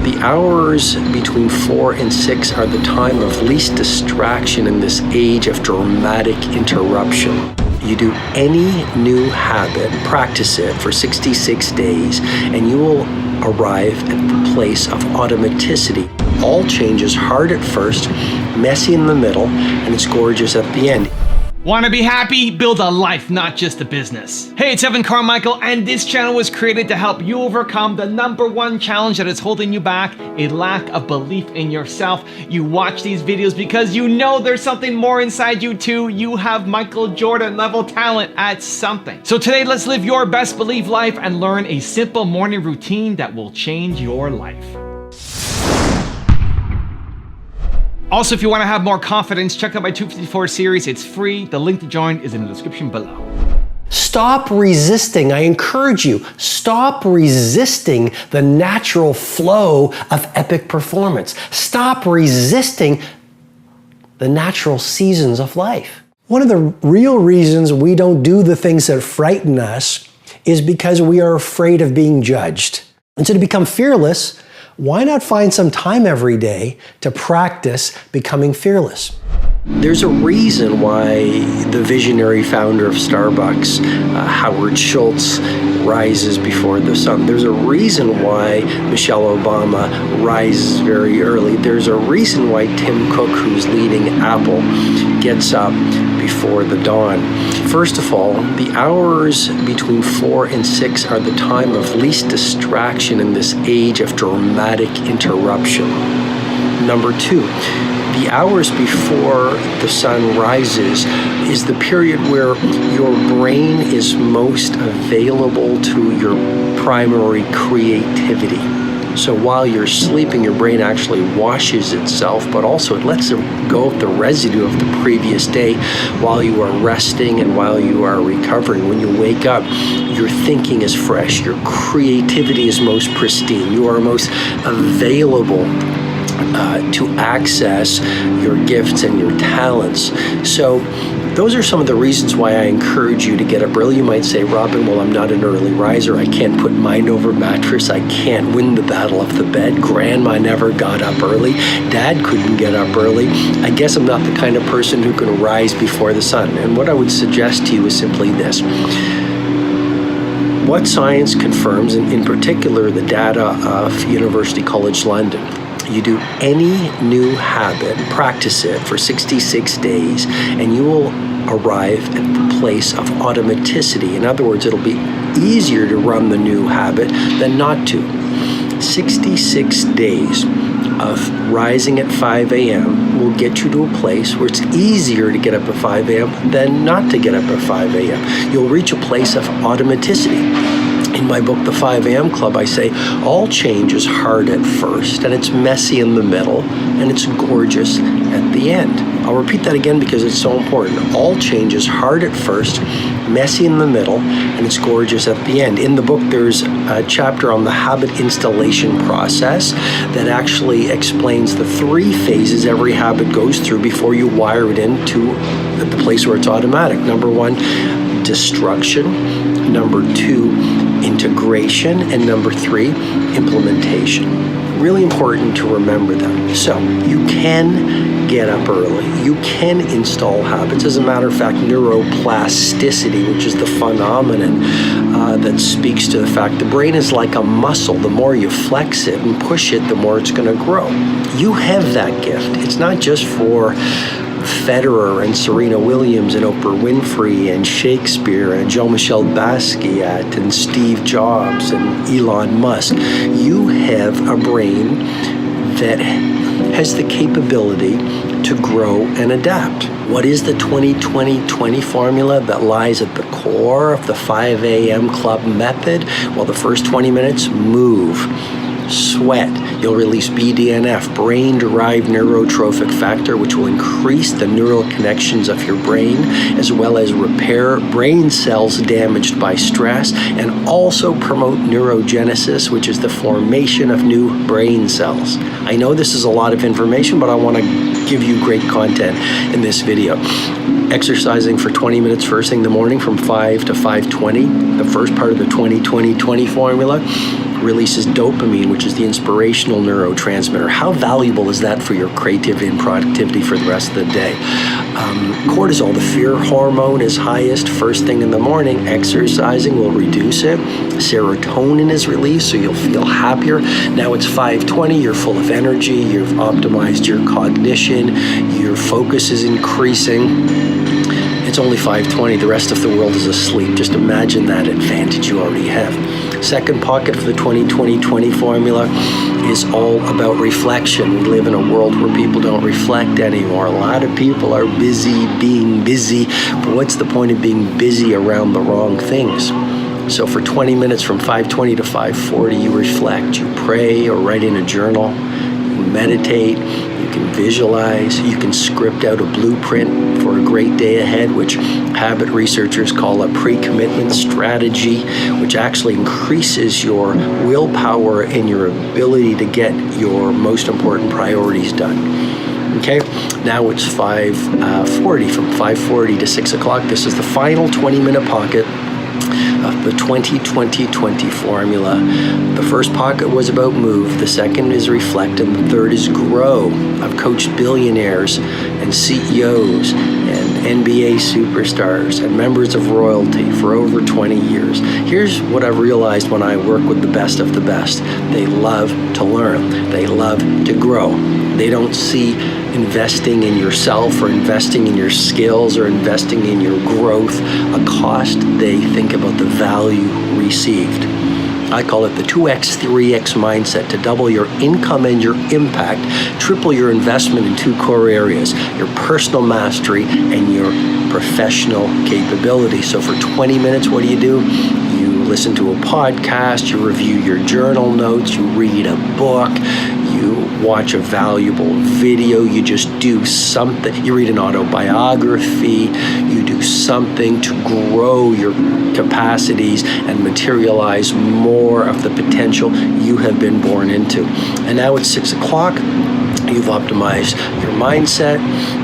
the hours between 4 and 6 are the time of least distraction in this age of dramatic interruption. You do any new habit, practice it for 66 days, and you will arrive at the place of automaticity. All change is hard at first, messy in the middle, and it's gorgeous at the end. Want to be happy? Build a life, not just a business. Hey, it's Evan Carmichael, and this channel was created to help you overcome the #1 challenge that is holding you back, a lack of belief in yourself. You watch these videos because you know there's something more inside you too. You have Michael Jordan level talent at something. So today, let's live your best belief life and learn a simple morning routine that will change your life. Also, if you want to have more confidence, check out my 254 series. It's free. The link to join is in the description below. Stop resisting. I encourage you, stop resisting the natural flow of epic performance. Stop resisting the natural seasons of life. One of the real reasons we don't do the things that frighten us is because we are afraid of being judged. And so to become fearless, why not find some time every day to practice becoming fearless? There's a reason why the visionary founder of Starbucks, Howard Schultz, rises before the sun. There's a reason why Michelle Obama rises very early. There's a reason why Tim Cook, who's leading Apple, gets up before the dawn. First of all, the hours between 4 and 6 are the time of least distraction in this age of dramatic interruption. Number 2, the hours before the sun rises is the period where your brain is most available to your primary creativity. So while you're sleeping, your brain actually washes itself, but also it lets go of the residue of the previous day while you are resting and while you are recovering. When you wake up, your thinking is fresh, your creativity is most pristine, you are most available to access your gifts and your talents. So those are some of the reasons why I encourage you to get up early. You might say, Robin, well, I'm not an early riser. I can't put mind over mattress. I can't win the battle of the bed. Grandma never got up early. Dad couldn't get up early. I guess I'm not the kind of person who can rise before the sun. And what I would suggest to you is simply this. What science confirms, and in particular the data of University College London, you do any new habit, practice it for 66 days, and you will arrive at the place of automaticity. In other words, it'll be easier to run the new habit than not to. 66 days of rising at 5 a.m. will get you to a place where it's easier to get up at 5 a.m. than not to get up at 5 a.m. You'll reach a place of automaticity. In my book, The 5 a.m. Club, I say all change is hard at first, and it's messy in the middle, and it's gorgeous at the end. I'll repeat that again because it's so important. All change is hard at first, messy in the middle, and it's gorgeous at the end. In the book, there's a chapter on the habit installation process that actually explains the 3 phases every habit goes through before you wire it into the place where it's automatic. Number 1, destruction. Number 2, integration, and number 3, implementation. Really important to remember them. So you can get up early. You can install habits. As a matter of fact, neuroplasticity, which is the phenomenon that speaks to the fact the brain is like a muscle. The more you flex it and push it, the more it's going to grow. You have that gift. It's not just for Federer and Serena Williams and Oprah Winfrey and Shakespeare and Jean-Michel Basquiat and Steve Jobs and Elon Musk. You have a brain that has the capability to grow and adapt. What is the 20-20-20 formula that lies at the core of the 5 a.m. Club method? Well, the first 20 minutes, move. Sweat. You'll release BDNF, brain-derived neurotrophic factor, which will increase the neural connections of your brain, as well as repair brain cells damaged by stress, and also promote neurogenesis, which is the formation of new brain cells. I know this is a lot of information, but I want to give you great content in this video. Exercising for 20 minutes first thing in the morning from 5 to 5:20, the first part of the 20-20-20 formula. releases dopamine, which is the inspirational neurotransmitter. How valuable is that for your creativity and productivity for the rest of the day? Cortisol, the fear hormone, is highest first thing in the morning. Exercising will reduce it. Serotonin is released, so you'll feel happier. Now it's 5:20, you're full of energy, you've optimized your cognition, your focus is increasing. It's only 5:20, the rest of the world is asleep. Just imagine that advantage you already have. Second pocket of the 20-20-20 formula is all about reflection. We live in a world where people don't reflect anymore. A lot of people are busy being busy, but what's the point of being busy around the wrong things? So for 20 minutes from 5:20 to 5:40, you reflect, you pray or write in a journal, you meditate, you can visualize, you can script out a blueprint for a great day ahead, which habit researchers call a pre-commitment strategy, which actually increases your willpower and your ability to get your most important priorities done. Okay, now it's 5:40, from 5:40 to 6 o'clock. This is the final 20-minute pocket of the 20-20-20 formula. The first pocket was about move, the second is reflect, and the third is grow. I've coached billionaires and CEOs and NBA superstars and members of royalty for over 20 years. Here's what I've realized when I work with the best of the best. They love to learn. They love to grow. They don't see investing in yourself or investing in your skills or investing in your growth a cost. They think about the value received. I call it the 2x, 3x mindset, to double your income and your impact, triple your investment in two core areas, your personal mastery and your professional capability. So for 20 minutes, what do? You listen to a podcast, you review your journal notes, you read a book, you watch a valuable video, you just do something, you read an autobiography, you do something to grow your capacities and materialize more of the potential you have been born into. And now it's 6 o'clock. You've optimized your mindset,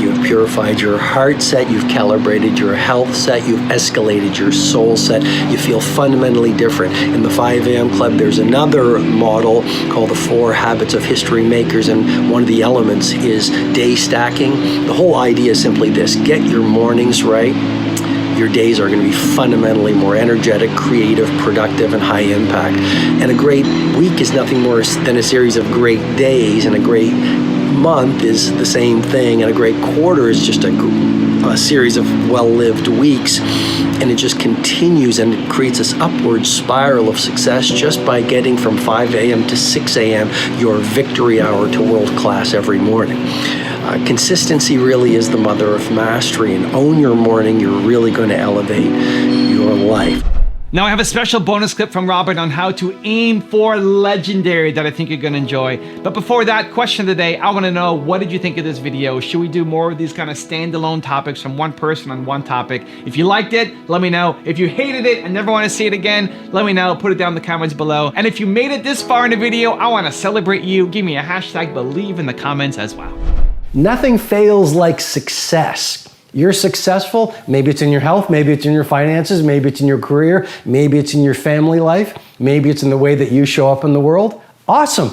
you've purified your heart set, you've calibrated your health set, you've escalated your soul set, you feel fundamentally different. In the 5 a.m. Club, there's another model called the 4 Habits of History Makers, and one of the elements is day stacking. The whole idea is simply this: get your mornings right. Your days are going to be fundamentally more energetic, creative, productive, and high impact. And a great week is nothing more than a series of great days, and a great month is the same thing, and a great quarter is just a series of well-lived weeks. And it just continues and it creates this upward spiral of success just by getting from 5 a.m. to 6 a.m. your victory hour to world class every morning. Consistency really is the mother of mastery, and own your morning. You're really going to elevate your life. Now I have a special bonus clip from Robin on how to aim for legendary that I think you're going to enjoy. But before that, question of the day, I want to know, what did you think of this video? Should we do more of these kind of standalone topics from one person on one topic? If you liked it, let me know. If you hated it and never want to see it again, let me know. Put it down in the comments below. And if you made it this far in the video, I want to celebrate you. Give me a hashtag believe in the comments as well. Nothing fails like success. You're successful, maybe it's in your health, maybe it's in your finances, maybe it's in your career, maybe it's in your family life, maybe it's in the way that you show up in the world. Awesome.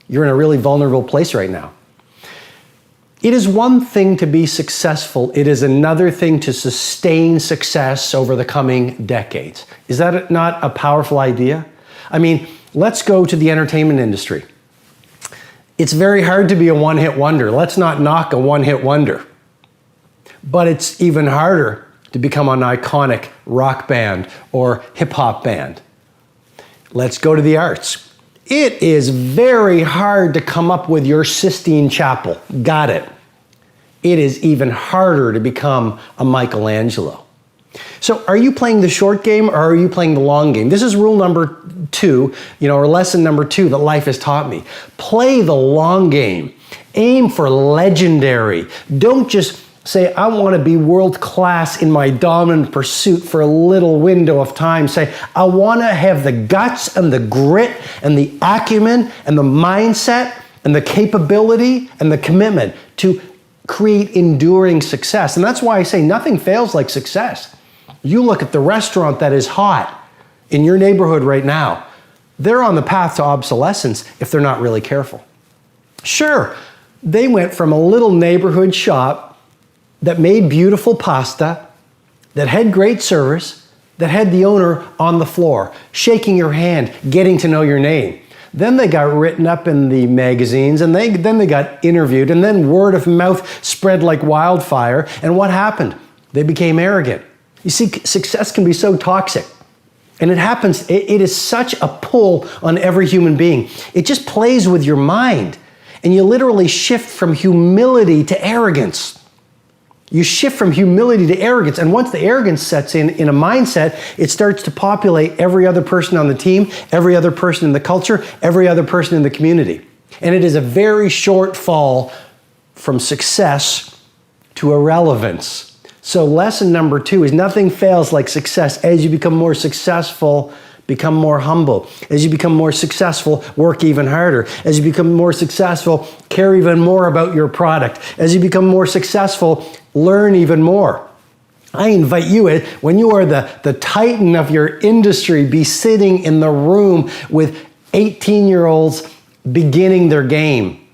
You're in a really vulnerable place right now. It is one thing to be successful. It is another thing to sustain success over the coming decades. Is that not a powerful idea? I mean, let's go to the entertainment industry. It's very hard to be a one-hit wonder. Let's not knock a one-hit wonder. But it's even harder to become an iconic rock band or hip-hop band. Let's go to the arts. It is very hard to come up with your Sistine Chapel. Got it. It is even harder to become a Michelangelo. So are you playing the short game or are you playing the long game? This is rule number 2, or lesson number 2 that life has taught me. Play the long game. Aim for legendary. Don't just say, I want to be world class in my dominant pursuit for a little window of time. Say, I want to have the guts and the grit and the acumen and the mindset and the capability and the commitment to create enduring success. And that's why I say nothing fails like success. You look at the restaurant that is hot in your neighborhood right now. they're on the path to obsolescence if they're not really careful. Sure, they went from a little neighborhood shop that made beautiful pasta, that had great service, that had the owner on the floor, shaking your hand, getting to know your name. Then they got written up in the magazines, and then they got interviewed, and then word of mouth spread like wildfire. And what happened? They became arrogant. You see, success can be so toxic. And it happens, it is such a pull on every human being. It just plays with your mind. And you literally shift from humility to arrogance. You shift from humility to arrogance. And once the arrogance sets in a mindset, it starts to populate every other person on the team, every other person in the culture, every other person in the community. And it is a very short fall from success to irrelevance. So lesson number 2 is nothing fails like success. As you become more successful, become more humble. As you become more successful, work even harder. As you become more successful, care even more about your product. As you become more successful, learn even more. I invite you, when you are the titan of your industry, be sitting in the room with 18-year-olds beginning their game.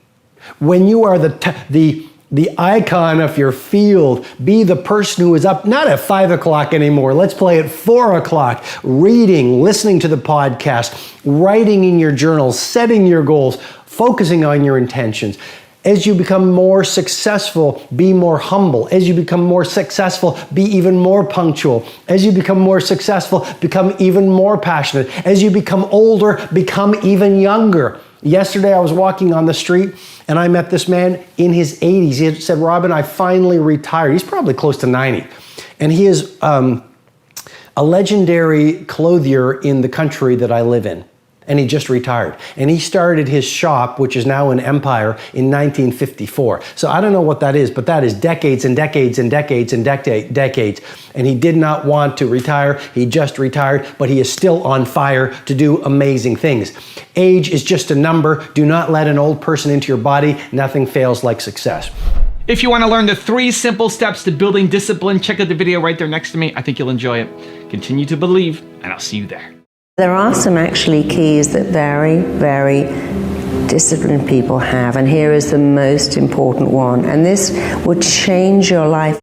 When you are the icon of your field, be the person who is up, not at 5 o'clock anymore. Let's play at 4 o'clock, reading, listening to the podcast, writing in your journals, setting your goals, focusing on your intentions. As you become more successful, be more humble. As you become more successful, be even more punctual. As you become more successful, become even more passionate. As you become older, become even younger. Yesterday, I was walking on the street and I met this man in his 80s. He said, Robin, I finally retired. He's probably close to 90. And he is a legendary clothier in the country that I live in. And he just retired. And he started his shop, which is now an empire, in 1954. So I don't know what that is, but that is decades and decades and decades and decades. And he did not want to retire. He just retired, but he is still on fire to do amazing things. Age is just a number. Do not let an old person into your body. Nothing fails like success. If you want to learn the 3 simple steps to building discipline, check out the video right there next to me. I think you'll enjoy it. Continue to believe, and I'll see you there. There are some actually keys that very, very disciplined people have, and here is the most important one, and this would change your life.